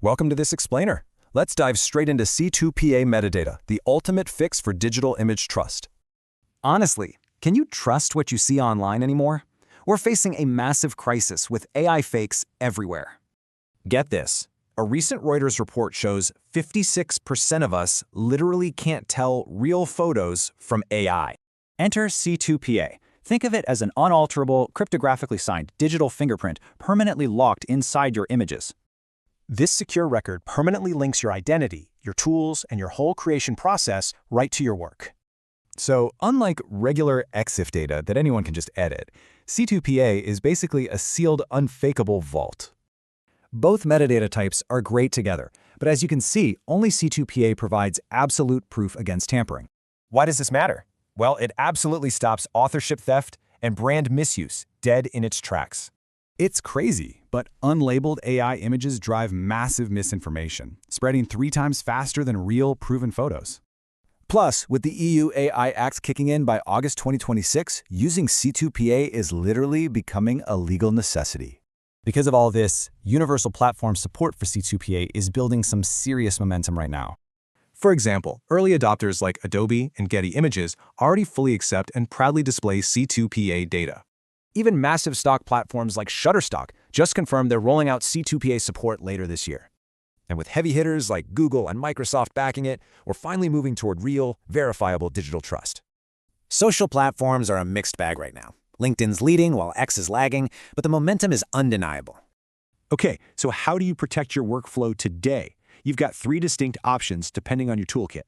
Welcome to this explainer. Let's dive straight into C2PA Metadata, the ultimate fix for digital image trust. Honestly, can you trust what you see online anymore? We're facing a massive crisis with AI fakes everywhere. Get this. A recent Reuters report shows 56% of us literally can't tell real photos from AI. Enter C2PA. Think of it as an unalterable, cryptographically signed digital fingerprint permanently locked inside your images. This secure record permanently links your identity, your tools, and your whole creation process right to your work. So, unlike regular EXIF data that anyone can just edit, C2PA is basically a sealed, unfakeable vault. Both metadata types are great together, but as you can see, only C2PA provides absolute proof against tampering. Why does this matter? Well, it absolutely stops authorship theft and brand misuse dead in its tracks. It's crazy, but unlabeled AI images drive massive misinformation, spreading 3 times faster than real, proven photos. Plus, with the EU AI Act kicking in by August 2026, using C2PA is literally becoming a legal necessity. Because of all this, universal platform support for C2PA is building some serious momentum right now. For example, early adopters like Adobe and Getty Images already fully accept and proudly display C2PA data. Even massive stock platforms like Shutterstock just confirmed they're rolling out C2PA support later this year. And with heavy hitters like Google and Microsoft backing it, we're finally moving toward real, verifiable digital trust. Social platforms are a mixed bag right now. LinkedIn's leading while X is lagging, but the momentum is undeniable. Okay, so how do you protect your workflow today? You've got 3 distinct options depending on your toolkit.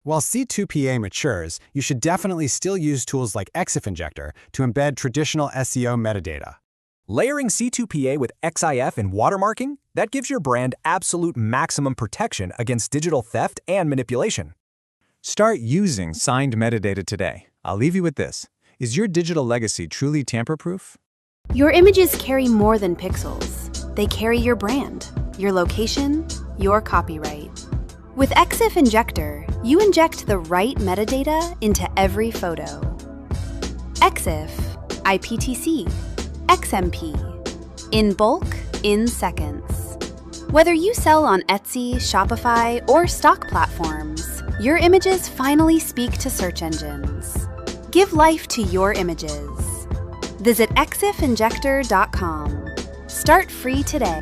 While C2PA matures, you should definitely still use tools like EXIF Injector to embed traditional SEO metadata. Layering C2PA with EXIF and watermarking, that gives your brand absolute maximum protection against digital theft and manipulation. Start using signed metadata today. I'll leave you with this. Is your digital legacy truly tamper-proof? Your images carry more than pixels. They carry your brand, your location, your copyright. With EXIF Injector, you inject the right metadata into every photo. EXIF, IPTC, XMP. In bulk, in seconds. Whether you sell on Etsy, Shopify, or stock platforms, your images finally speak to search engines. Give life to your images. Visit exifinjector.com. Start free today.